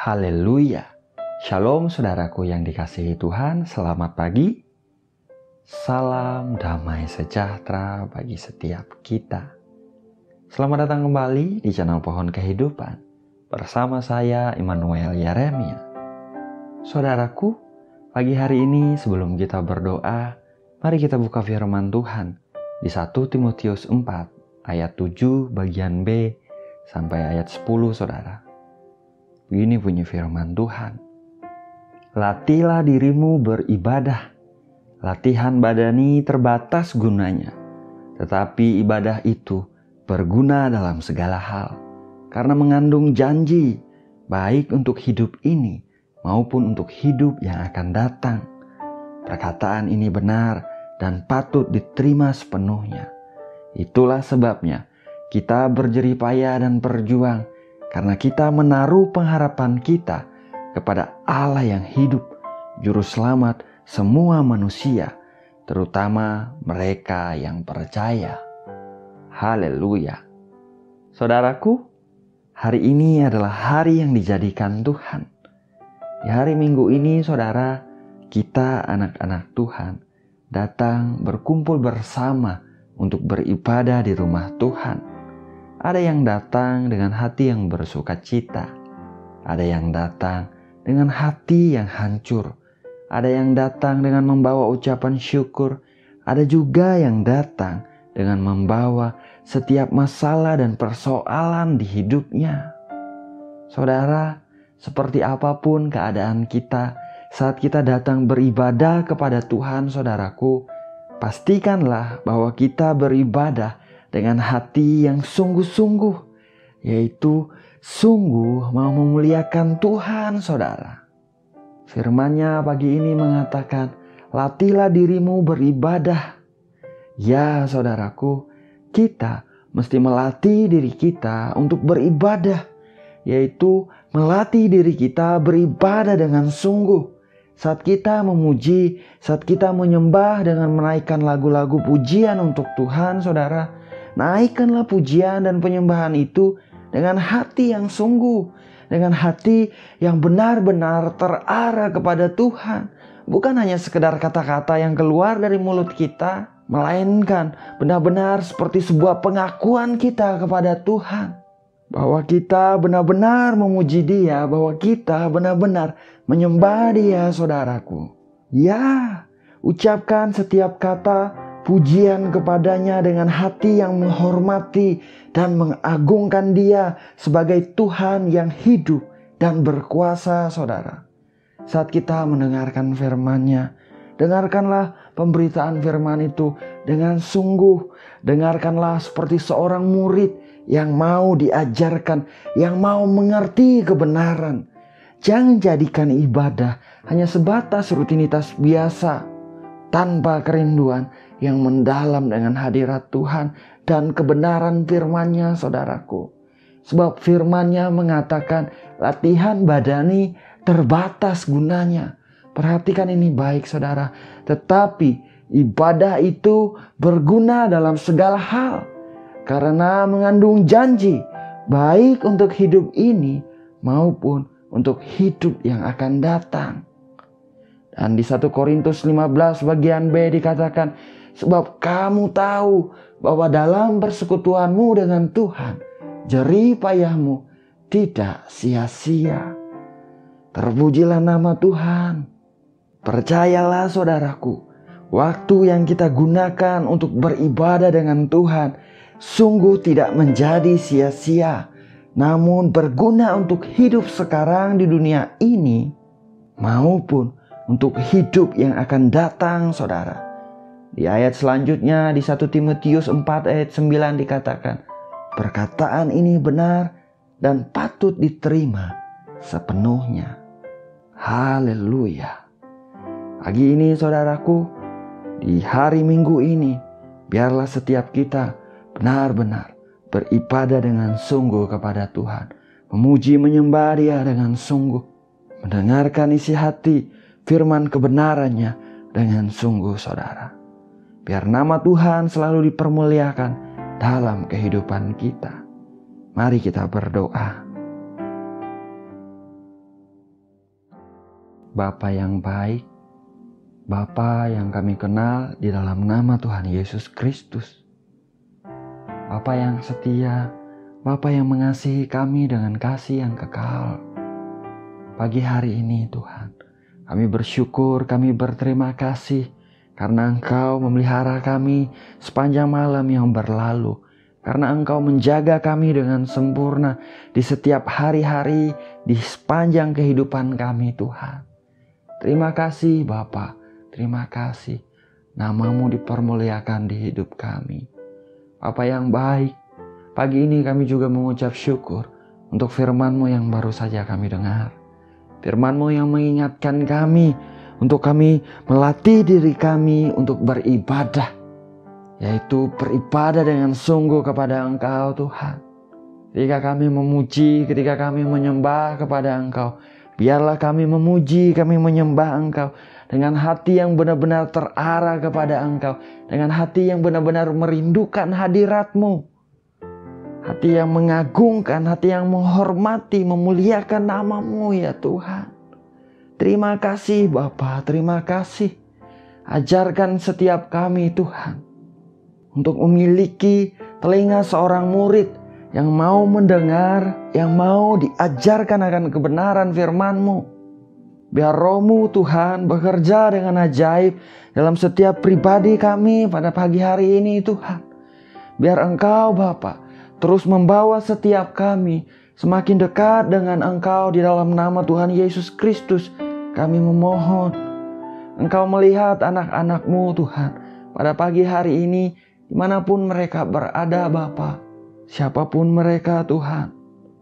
Haleluya. Shalom saudaraku yang dikasihi Tuhan, selamat pagi. Salam damai sejahtera bagi setiap kita. Selamat datang kembali di channel Pohon Kehidupan bersama saya Immanuel Yeremia. Saudaraku, pagi hari ini sebelum kita berdoa, mari kita buka firman Tuhan di 1 Timotius 4 ayat 7 bagian B sampai ayat 10 saudara. Begini bunyi firman Tuhan. Latihlah dirimu beribadah. Latihan badani terbatas gunanya, tetapi ibadah itu berguna dalam segala hal, karena mengandung janji, baik untuk hidup ini maupun untuk hidup yang akan datang. Perkataan ini benar dan patut diterima sepenuhnya. Itulah sebabnya kita berjerih payah dan berjuang, karena kita menaruh pengharapan kita kepada Allah yang hidup, Juru Selamat semua manusia, terutama mereka yang percaya. Haleluya. Saudaraku, hari ini adalah hari yang dijadikan Tuhan. Di hari Minggu ini, saudara, kita anak-anak Tuhan datang berkumpul bersama untuk beribadah di rumah Tuhan. Ada yang datang dengan hati yang bersukacita. Ada yang datang dengan hati yang hancur. Ada yang datang dengan membawa ucapan syukur. Ada juga yang datang dengan membawa setiap masalah dan persoalan di hidupnya. Saudara, seperti apapun keadaan kita saat kita datang beribadah kepada Tuhan, saudaraku, pastikanlah bahwa kita beribadah dengan hati yang sungguh-sungguh, yaitu sungguh mau memuliakan Tuhan, saudara. Firman-Nya pagi ini mengatakan, latihlah dirimu beribadah. Ya, saudaraku, kita mesti melatih diri kita untuk beribadah, yaitu melatih diri kita beribadah dengan sungguh. Saat kita memuji, saat kita menyembah dengan menaikkan lagu-lagu pujian untuk Tuhan, saudara, naikkanlah pujian dan penyembahan itu dengan hati yang sungguh, dengan hati yang benar-benar terarah kepada Tuhan. Bukan hanya sekedar kata-kata yang keluar dari mulut kita, melainkan benar-benar seperti sebuah pengakuan kita kepada Tuhan. Bahwa kita benar-benar memuji Dia, bahwa kita benar-benar menyembah Dia, saudaraku. Ya, ucapkan setiap kata pujian kepadanya dengan hati yang menghormati dan mengagungkan Dia sebagai Tuhan yang hidup dan berkuasa, saudara. Saat kita mendengarkan firman-Nya, dengarkanlah pemberitaan firman itu dengan sungguh. Dengarkanlah seperti seorang murid yang mau diajarkan, yang mau mengerti kebenaran. Jangan jadikan ibadah hanya sebatas rutinitas biasa, tanpa kerinduan yang mendalam dengan hadirat Tuhan dan kebenaran firman-Nya, saudaraku. Sebab firman-Nya mengatakan latihan badani terbatas gunanya. Perhatikan ini baik, saudara. Tetapi ibadah itu berguna dalam segala hal, karena mengandung janji, baik untuk hidup ini maupun untuk hidup yang akan datang. Dan di 1 Korintus 15 bagian B dikatakan, sebab kamu tahu bahwa dalam persekutuanmu dengan Tuhan, jerih payahmu tidak sia-sia. Terpujilah nama Tuhan. Percayalah saudaraku, waktu yang kita gunakan untuk beribadah dengan Tuhan sungguh tidak menjadi sia-sia, namun berguna untuk hidup sekarang di dunia ini maupun untuk hidup yang akan datang, saudara. Di ayat selanjutnya di 1 Timotius 4 ayat 9 dikatakan, perkataan ini benar dan patut diterima sepenuhnya. Haleluya. Pagi ini, saudaraku, di hari Minggu ini, biarlah setiap kita benar-benar beribadah dengan sungguh kepada Tuhan, memuji menyembah Dia dengan sungguh, mendengarkan isi hati firman kebenarannya dengan sungguh, saudara. Biar nama Tuhan selalu dipermuliakan dalam kehidupan kita. Mari kita berdoa. Bapa yang baik, Bapa yang kami kenal di dalam nama Tuhan Yesus Kristus. Bapa yang setia, Bapa yang mengasihi kami dengan kasih yang kekal. Pagi hari ini Tuhan, kami bersyukur, kami berterima kasih karena Engkau memelihara kami sepanjang malam yang berlalu. Karena Engkau menjaga kami dengan sempurna di setiap hari-hari, di sepanjang kehidupan kami Tuhan. Terima kasih Bapa, terima kasih. Nama-Mu dipermuliakan di hidup kami. Bapa yang baik, pagi ini kami juga mengucap syukur untuk firman-Mu yang baru saja kami dengar. Firman-Mu yang mengingatkan kami untuk kami melatih diri kami untuk beribadah, yaitu beribadah dengan sungguh kepada Engkau Tuhan. Ketika kami memuji, ketika kami menyembah kepada Engkau, biarlah kami memuji, kami menyembah Engkau dengan hati yang benar-benar terarah kepada Engkau, dengan hati yang benar-benar merindukan hadirat-Mu, hati yang mengagungkan, hati yang menghormati, memuliakan nama-Mu ya Tuhan. Terima kasih Bapa, terima kasih. Ajarkan setiap kami Tuhan untuk memiliki telinga seorang murid yang mau mendengar, yang mau diajarkan akan kebenaran firman-Mu. Biar Roh-Mu Tuhan bekerja dengan ajaib dalam setiap pribadi kami pada pagi hari ini Tuhan. Biar Engkau Bapa terus membawa setiap kami semakin dekat dengan Engkau di dalam nama Tuhan Yesus Kristus. Kami memohon Engkau melihat anak-anak-Mu Tuhan pada pagi hari ini, dimanapun mereka berada Bapa, siapapun mereka Tuhan,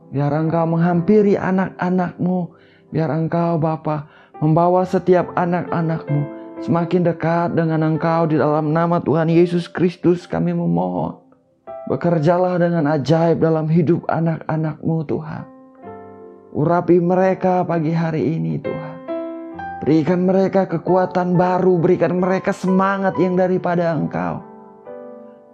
biar Engkau menghampiri anak-anak-Mu, biar Engkau Bapa membawa setiap anak-anak-Mu semakin dekat dengan Engkau di dalam nama Tuhan Yesus Kristus. Kami memohon, bekerjalah dengan ajaib dalam hidup anak-anak-Mu Tuhan. Urapi mereka pagi hari ini Tuhan. Berikan mereka kekuatan baru, berikan mereka semangat yang daripada Engkau.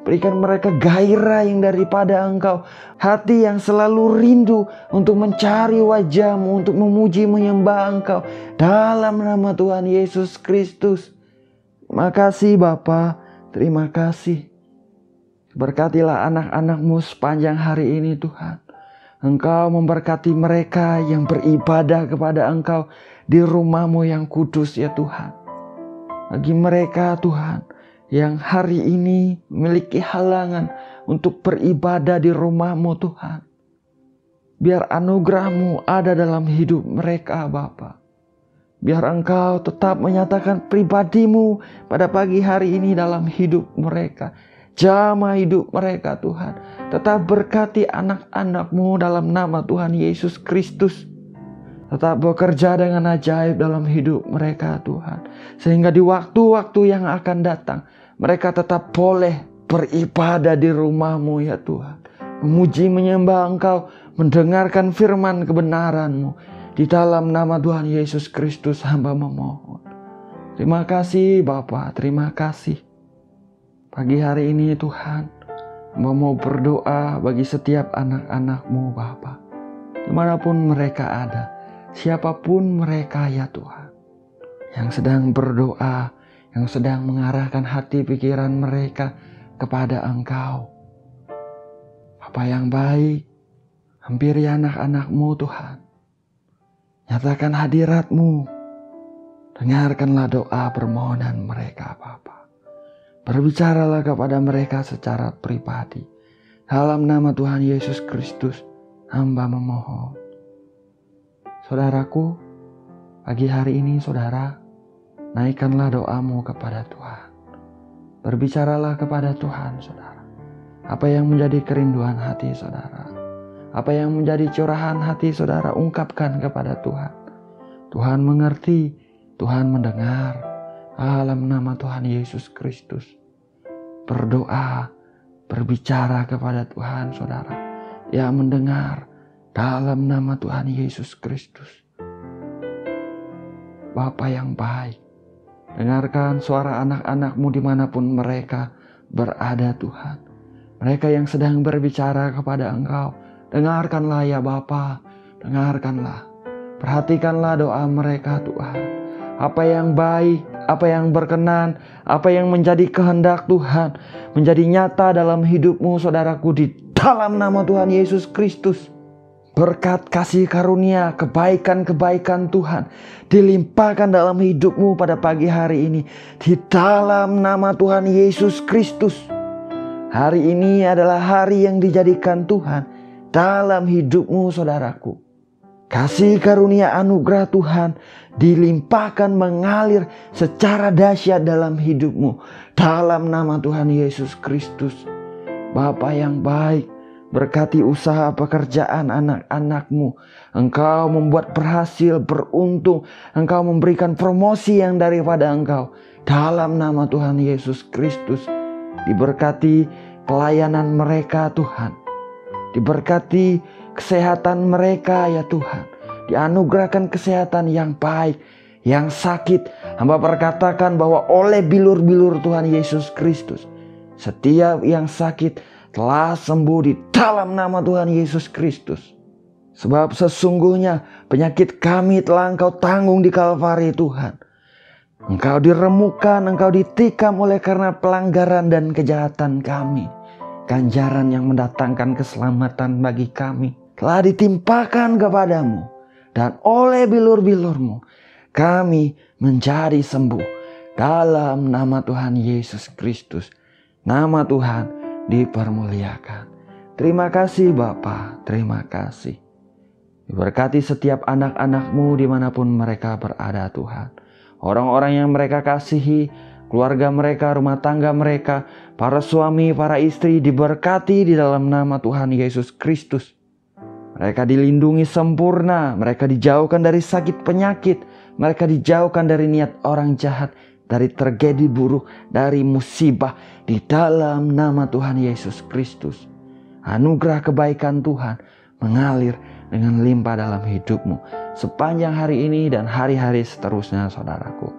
Berikan mereka gairah yang daripada Engkau. Hati yang selalu rindu untuk mencari wajah-Mu, untuk memuji menyembah Engkau. Dalam nama Tuhan Yesus Kristus. Terima kasih Bapa, terima kasih. Berkatilah anak-anak-Mu sepanjang hari ini Tuhan. Engkau memberkati mereka yang beribadah kepada Engkau di rumah-Mu yang kudus ya Tuhan. Bagi mereka Tuhan yang hari ini memiliki halangan untuk beribadah di rumah-Mu Tuhan, biar anugerah-Mu ada dalam hidup mereka Bapa. Biar Engkau tetap menyatakan pribadi-Mu pada pagi hari ini dalam hidup mereka. Jamah hidup mereka Tuhan. Tetap berkati anak-anak-Mu dalam nama Tuhan Yesus Kristus. Tetap bekerja dengan ajaib dalam hidup mereka Tuhan. Sehingga di waktu-waktu yang akan datang, mereka tetap boleh beribadah di rumah-Mu ya Tuhan. Memuji menyembah Engkau, mendengarkan firman kebenaran-Mu. Di dalam nama Tuhan Yesus Kristus hamba memohon. Terima kasih Bapa, terima kasih. Pagi hari ini Tuhan, hamba mau berdoa bagi setiap anak-anak-Mu Bapa. Dimanapun mereka ada, siapapun mereka ya Tuhan, yang sedang berdoa, yang sedang mengarahkan hati pikiran mereka kepada Engkau. Bapa yang baik, hampiri anak-anak-Mu Tuhan. Nyatakan hadirat-Mu. Dengarkanlah doa permohonan mereka Bapa. Berbicaralah kepada mereka secara pribadi. Dalam nama Tuhan Yesus Kristus, hamba memohon. Saudaraku, pagi hari ini saudara, naikkanlah doamu kepada Tuhan. Berbicaralah kepada Tuhan saudara. Apa yang menjadi kerinduan hati saudara, apa yang menjadi curahan hati saudara, ungkapkan kepada Tuhan. Tuhan mengerti, Tuhan mendengar. Dalam nama Tuhan Yesus Kristus, berdoa, berbicara kepada Tuhan saudara. Dia mendengar dalam nama Tuhan Yesus Kristus. Bapa yang baik, dengarkan suara anak-anak-Mu dimanapun mereka berada Tuhan. Mereka yang sedang berbicara kepada Engkau, dengarkanlah ya Bapa, dengarkanlah. Perhatikanlah doa mereka Tuhan. Apa yang baik, apa yang berkenan, apa yang menjadi kehendak Tuhan, menjadi nyata dalam hidupmu saudaraku, di dalam nama Tuhan Yesus Kristus. Berkat kasih karunia, kebaikan-kebaikan Tuhan dilimpahkan dalam hidupmu pada pagi hari ini, di dalam nama Tuhan Yesus Kristus. Hari ini adalah hari yang dijadikan Tuhan dalam hidupmu saudaraku. Kasih karunia anugerah Tuhan dilimpahkan mengalir secara dahsyat dalam hidupmu, dalam nama Tuhan Yesus Kristus. Bapa yang baik, berkati usaha pekerjaan anak-anakmu. Engkau membuat berhasil, beruntung. Engkau memberikan promosi yang daripada Engkau. Dalam nama Tuhan Yesus Kristus. Diberkati pelayanan mereka Tuhan. Diberkati kesehatan mereka ya Tuhan. Dianugerahkan kesehatan yang baik. Yang sakit, hamba berkatakan bahwa oleh bilur-bilur Tuhan Yesus Kristus, setiap yang sakit telah sembuh di dalam nama Tuhan Yesus Kristus. Sebab sesungguhnya penyakit kami telah Engkau tanggung di Kalvari Tuhan. Engkau diremukkan, Engkau ditikam oleh karena pelanggaran dan kejahatan kami. Ganjaran yang mendatangkan keselamatan bagi kami telah ditimpakan kepadamu. Dan oleh bilur-bilurmu kami menjadi sembuh. Dalam nama Tuhan Yesus Kristus. Nama Tuhan dipermuliakan. Terima kasih Bapa, terima kasih. Diberkati setiap anak-anakmu dimanapun mereka berada Tuhan. Orang-orang yang mereka kasihi, keluarga mereka, rumah tangga mereka, para suami, para istri diberkati di dalam nama Tuhan Yesus Kristus. Mereka dilindungi sempurna, mereka dijauhkan dari sakit penyakit, mereka dijauhkan dari niat orang jahat, dari tragedi buruk, dari musibah di dalam nama Tuhan Yesus Kristus. Anugerah kebaikan Tuhan mengalir dengan limpah dalam hidupmu sepanjang hari ini dan hari-hari seterusnya saudaraku.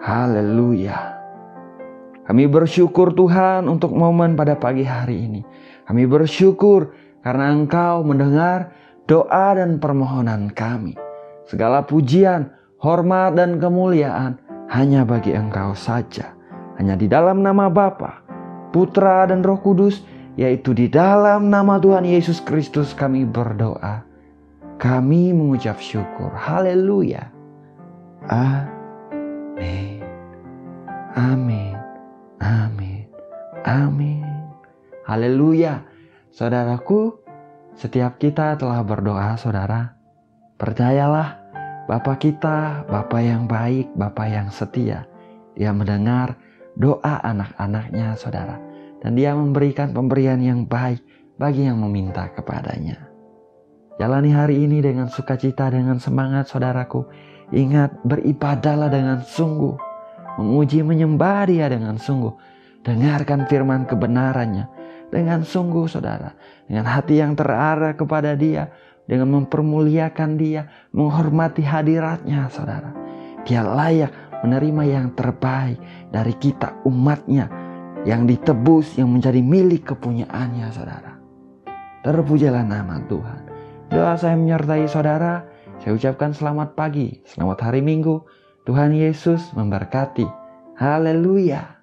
Haleluya. Kami bersyukur Tuhan untuk momen pada pagi hari ini. Kami bersyukur karena Engkau mendengar doa dan permohonan kami. Segala pujian, hormat dan kemuliaan hanya bagi Engkau saja. Hanya di dalam nama Bapa, Putra dan Roh Kudus, yaitu di dalam nama Tuhan Yesus Kristus kami berdoa. Kami mengucap syukur. Haleluya. Amin. Amin. Amin. Amin. Haleluya. Saudaraku, setiap kita telah berdoa saudara. Percayalah, Bapa kita, Bapa yang baik, Bapa yang setia. Dia mendengar doa anak-anaknya saudara. Dan dia memberikan pemberian yang baik bagi yang meminta kepadanya. Jalani hari ini dengan sukacita, dengan semangat saudaraku. Ingat, beribadahlah dengan sungguh. Memuji menyembah Dia dengan sungguh. Dengarkan firman kebenarannya dengan sungguh saudara. Dengan hati yang terarah kepada Dia. Dengan mempermuliakan Dia. Menghormati hadiratnya saudara. Dia layak menerima yang terbaik dari kita umatnya. Yang ditebus, yang menjadi milik kepunyaannya saudara. Terpujilah nama Tuhan. Doa saya menyertai saudara. Saya ucapkan selamat pagi, selamat hari Minggu. Tuhan Yesus memberkati. Haleluya.